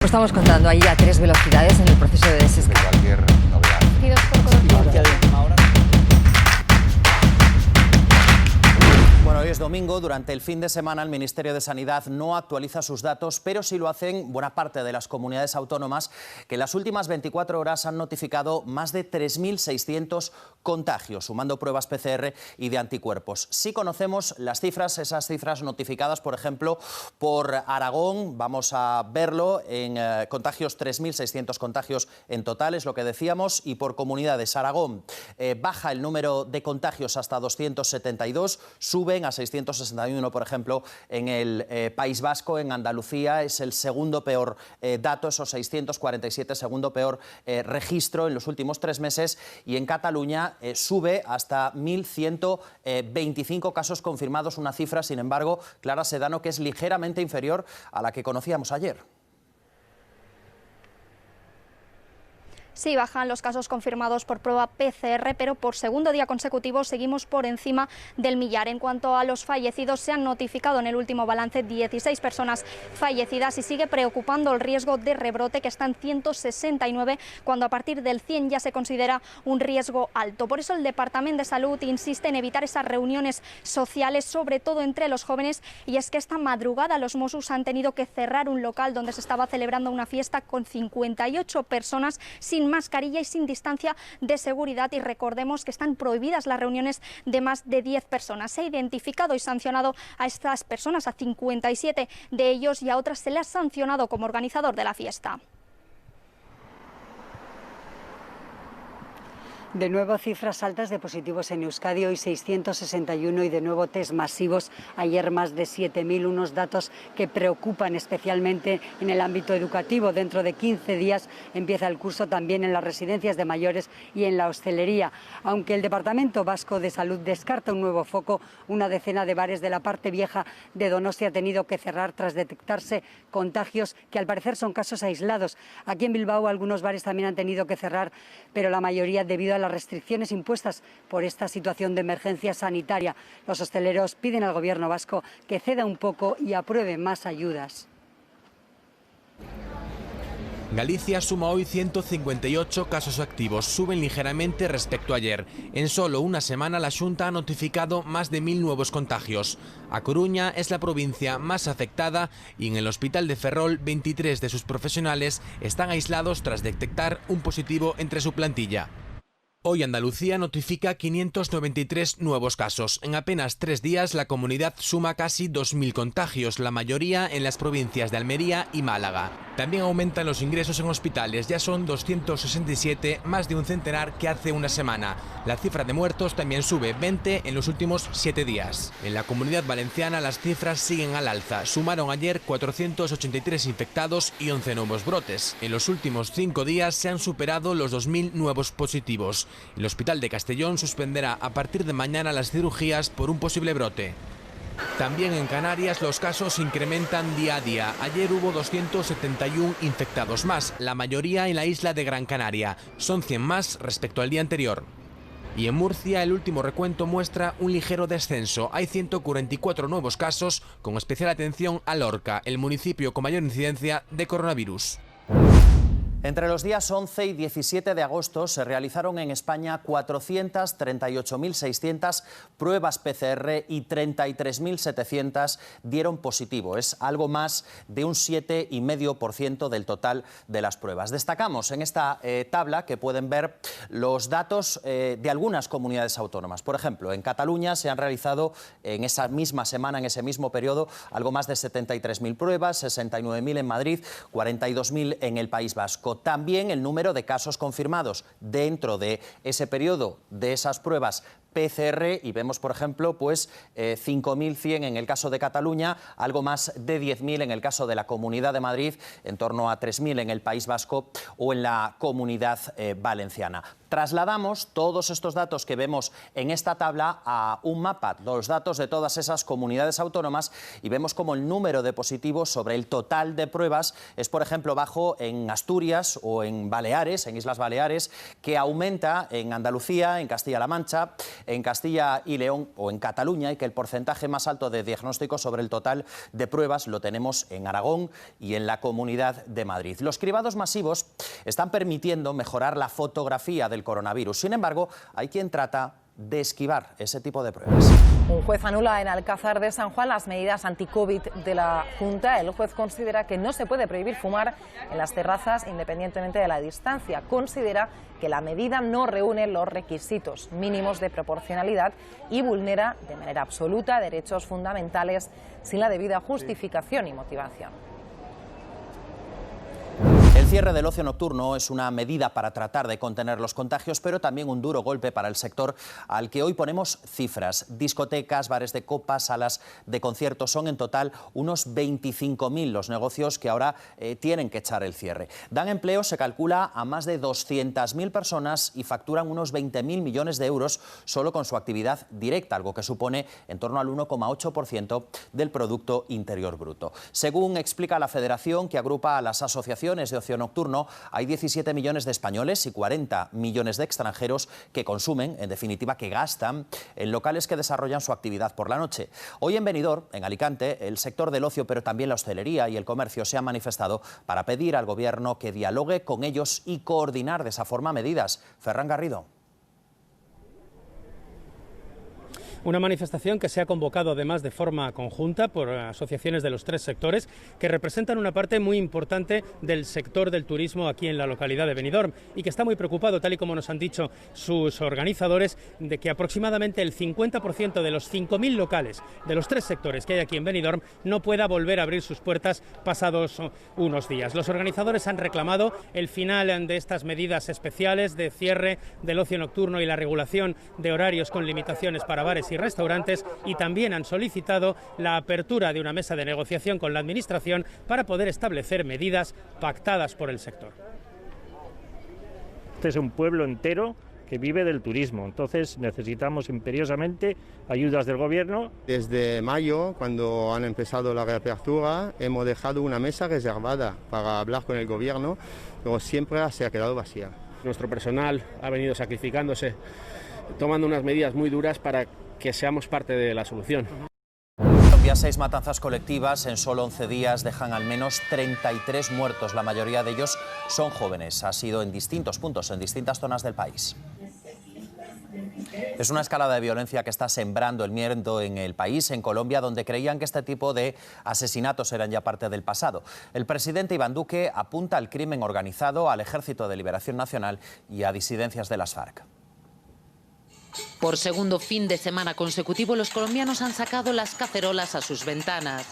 Estamos contando ahí a 3 velocidades en el proceso de desescalada. Cualquier novedad. Bueno, hoy es domingo. Durante el fin de semana el Ministerio de Sanidad no actualiza sus datos, pero sí lo hacen buena parte de las comunidades autónomas que en las últimas 24 horas han notificado más de 3.600 contagios, sumando pruebas PCR y de anticuerpos. Sí conocemos las cifras, esas cifras notificadas, por ejemplo, por Aragón. Vamos a verlo en contagios, 3.600 contagios en total, es lo que decíamos, y por comunidades. Aragón baja el número de contagios hasta 272, suben a 661, por ejemplo, en el País Vasco. En Andalucía es el segundo peor dato, esos 647, segundo peor registro en los últimos 3 meses, y en Cataluña sube hasta 1.125 casos confirmados, una cifra, sin embargo, Clara Sedano, que es ligeramente inferior a la que conocíamos ayer. Sí, bajan los casos confirmados por prueba PCR, pero por segundo día consecutivo seguimos por encima del millar. En cuanto a los fallecidos, se han notificado en el último balance 16 personas fallecidas y sigue preocupando el riesgo de rebrote, que está en 169, cuando a partir del 100 ya se considera un riesgo alto. Por eso el Departamento de Salud insiste en evitar esas reuniones sociales, sobre todo entre los jóvenes, y es que esta madrugada los Mossos han tenido que cerrar un local donde se estaba celebrando una fiesta con 58 personas sin mascarilla y sin distancia de seguridad, y recordemos que están prohibidas las reuniones de más de 10 personas. Se ha identificado y sancionado a estas personas, a 57 de ellos, y a otras se les ha sancionado como organizador de la fiesta. De nuevo cifras altas de positivos en Euskadi, hoy 661, y de nuevo test masivos, ayer más de 7.000, unos datos que preocupan especialmente en el ámbito educativo. Dentro de 15 días empieza el curso también en las residencias de mayores y en la hostelería. Aunque el Departamento Vasco de Salud descarta un nuevo foco, una decena de bares de la parte vieja de Donostia ha tenido que cerrar tras detectarse contagios que al parecer son casos aislados. Aquí en Bilbao algunos bares también han tenido que cerrar, pero la mayoría debido a las restricciones impuestas por esta situación de emergencia sanitaria. Los hosteleros piden al Gobierno vasco que ceda un poco y apruebe más ayudas. Galicia suma hoy 158 casos activos, suben ligeramente respecto a ayer. En solo una semana la Xunta ha notificado más de 1.000 nuevos contagios. A Coruña es la provincia más afectada y en el Hospital de Ferrol 23 de sus profesionales están aislados tras detectar un positivo entre su plantilla. Hoy Andalucía notifica 593 nuevos casos. En apenas 3 días la comunidad suma casi 2.000 contagios, la mayoría en las provincias de Almería y Málaga. También aumentan los ingresos en hospitales, ya son 267, más de un centenar que hace una semana. La cifra de muertos también sube, 20 en los últimos 7 días. En la Comunidad Valenciana las cifras siguen al alza. Sumaron ayer 483 infectados y 11 nuevos brotes. En los últimos 5 días se han superado los 2.000 nuevos positivos. El Hospital de Castellón suspenderá a partir de mañana las cirugías por un posible brote. También en Canarias los casos incrementan día a día. Ayer hubo 271 infectados más, la mayoría en la isla de Gran Canaria. Son 100 más respecto al día anterior. Y en Murcia el último recuento muestra un ligero descenso. Hay 144 nuevos casos, con especial atención a Lorca, el municipio con mayor incidencia de coronavirus. Entre los días 11 y 17 de agosto se realizaron en España 438.600 pruebas PCR y 33.700 dieron positivo. Es algo más de un 7,5% del total de las pruebas. Destacamos en esta tabla que pueden ver los datos de algunas comunidades autónomas. Por ejemplo, en Cataluña se han realizado en esa misma semana, en ese mismo periodo, algo más de 73.000 pruebas, 69.000 en Madrid, 42.000 en el País Vasco. También el número de casos confirmados dentro de ese periodo de esas pruebas PCR, y vemos, por ejemplo, pues 5.100 en el caso de Cataluña, algo más de 10.000 en el caso de la Comunidad de Madrid, en torno a 3.000 en el País Vasco o en la Comunidad Valenciana. Trasladamos todos estos datos que vemos en esta tabla a un mapa, los datos de todas esas comunidades autónomas, y vemos como el número de positivos sobre el total de pruebas es, por ejemplo, bajo en Asturias o en Baleares, en Islas Baleares, que aumenta en Andalucía, en Castilla-La Mancha, en Castilla y León o en Cataluña y que el porcentaje más alto de diagnósticos sobre el total de pruebas lo tenemos en Aragón y en la Comunidad de Madrid. Los cribados masivos están permitiendo mejorar la fotografía del coronavirus. Sin embargo, hay quien trata de esquivar ese tipo de pruebas. Un juez anula en Alcázar de San Juan las medidas anti-COVID de la Junta. El juez considera que no se puede prohibir fumar en las terrazas independientemente de la distancia. Considera que la medida no reúne los requisitos mínimos de proporcionalidad y vulnera de manera absoluta derechos fundamentales sin la debida justificación y motivación. El cierre del ocio nocturno es una medida para tratar de contener los contagios, pero también un duro golpe para el sector al que hoy ponemos cifras. Discotecas, bares de copas, salas de conciertos, son en total unos 25.000 los negocios que ahora tienen que echar el cierre. Dan empleo, se calcula, a más de 200.000 personas y facturan unos 20.000 millones de euros solo con su actividad directa, algo que supone en torno al 1,8% del Producto Interior Bruto. Según explica la Federación, que agrupa a las asociaciones de ocio nocturno, hay 17 millones de españoles y 40 millones de extranjeros que consumen, en definitiva que gastan, en locales que desarrollan su actividad por la noche. Hoy en Benidorm, en Alicante, el sector del ocio, pero también la hostelería y el comercio se han manifestado para pedir al Gobierno que dialogue con ellos y coordinar de esa forma medidas. Ferran Garrido. Una manifestación que se ha convocado además de forma conjunta por asociaciones de los tres sectores que representan una parte muy importante del sector del turismo aquí en la localidad de Benidorm y que está muy preocupado, tal y como nos han dicho sus organizadores, de que aproximadamente el 50% de los 5.000 locales de los tres sectores que hay aquí en Benidorm no pueda volver a abrir sus puertas pasados unos días. Los organizadores han reclamado el final de estas medidas especiales de cierre del ocio nocturno y la regulación de horarios con limitaciones para bares y restaurantes, y también han solicitado la apertura de una mesa de negociación con la Administración para poder establecer medidas pactadas por el sector. Este es un pueblo entero que vive del turismo, entonces necesitamos imperiosamente ayudas del Gobierno. Desde mayo, cuando han empezado la reapertura, hemos dejado una mesa reservada para hablar con el Gobierno, pero siempre se ha quedado vacía. Nuestro personal ha venido sacrificándose, tomando unas medidas muy duras para que seamos parte de la solución. Colombia, 6 matanzas colectivas en solo 11 días dejan al menos 33 muertos. La mayoría de ellos son jóvenes. Ha sido en distintos puntos, en distintas zonas del país. Es una escalada de violencia que está sembrando el miedo en el país, en Colombia, donde creían que este tipo de asesinatos eran ya parte del pasado. El presidente Iván Duque apunta al crimen organizado, al Ejército de Liberación Nacional y a disidencias de las FARC. Por segundo fin de semana consecutivo, los colombianos han sacado las cacerolas a sus ventanas.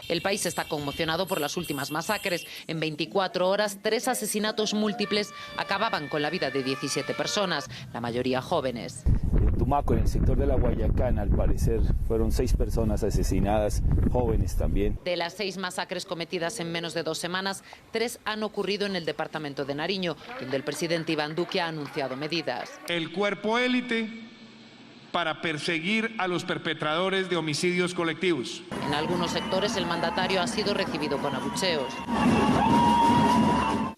El país está conmocionado por las últimas masacres. En 24 horas, 3 asesinatos múltiples acababan con la vida de 17 personas, la mayoría jóvenes. En Tumaco, en el sector de la Guayacán, al parecer, fueron 6 personas asesinadas, jóvenes también. De las 6 masacres cometidas en menos de 2 semanas, 3 han ocurrido en el departamento de Nariño, donde el presidente Iván Duque ha anunciado medidas. El cuerpo élite para perseguir a los perpetradores de homicidios colectivos. En algunos sectores el mandatario ha sido recibido con abucheos.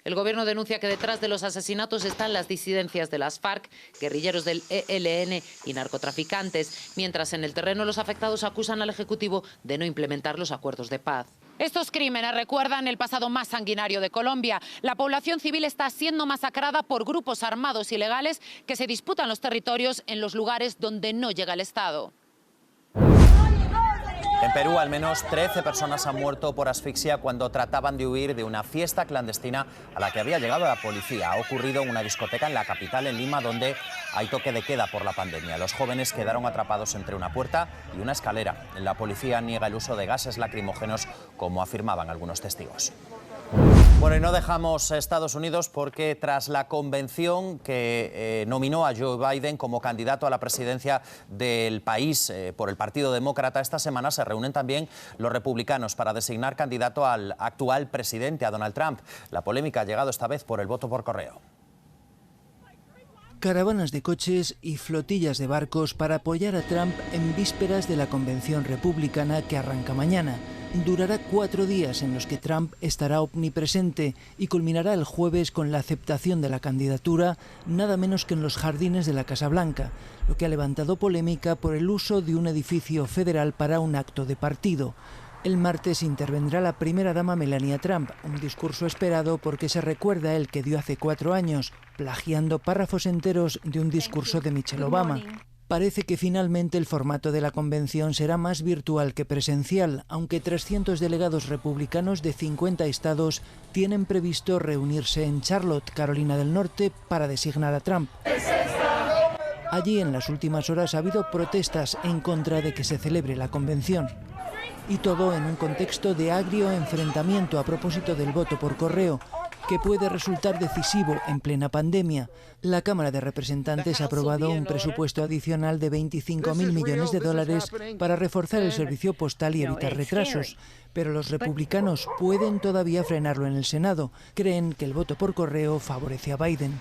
El gobierno denuncia que detrás de los asesinatos están las disidencias de las FARC, guerrilleros del ELN y narcotraficantes, mientras en el terreno los afectados acusan al Ejecutivo de no implementar los acuerdos de paz. Estos crímenes recuerdan el pasado más sanguinario de Colombia. La población civil está siendo masacrada por grupos armados ilegales que se disputan los territorios en los lugares donde no llega el Estado. En Perú, al menos 13 personas han muerto por asfixia cuando trataban de huir de una fiesta clandestina a la que había llegado la policía. Ha ocurrido en una discoteca en la capital, en Lima, donde hay toque de queda por la pandemia. Los jóvenes quedaron atrapados entre una puerta y una escalera. La policía niega el uso de gases lacrimógenos, como afirmaban algunos testigos. Bueno, y no dejamos Estados Unidos porque tras la convención que nominó a Joe Biden como candidato a la presidencia del país por el Partido Demócrata, esta semana se reúnen también los republicanos para designar candidato al actual presidente, a Donald Trump. La polémica ha llegado esta vez por el voto por correo. Caravanas de coches y flotillas de barcos para apoyar a Trump en vísperas de la convención republicana que arranca mañana. durará 4 días en los que Trump estará omnipresente y culminará el jueves con la aceptación de la candidatura, nada menos que en los jardines de la Casa Blanca, lo que ha levantado polémica por el uso de un edificio federal para un acto de partido. El martes intervendrá la primera dama Melania Trump, un discurso esperado porque se recuerda el que dio hace 4 años, plagiando párrafos enteros de un discurso de Michelle Obama. Parece que finalmente el formato de la convención será más virtual que presencial, aunque 300 delegados republicanos de 50 estados tienen previsto reunirse en Charlotte, Carolina del Norte, para designar a Trump. Allí en las últimas horas ha habido protestas en contra de que se celebre la convención. Y todo en un contexto de agrio enfrentamiento a propósito del voto por correo, que puede resultar decisivo en plena pandemia. La Cámara de Representantes ha aprobado un presupuesto adicional de 25.000 millones de dólares para reforzar el servicio postal y evitar retrasos. Pero los republicanos pueden todavía frenarlo en el Senado. Creen que el voto por correo favorece a Biden.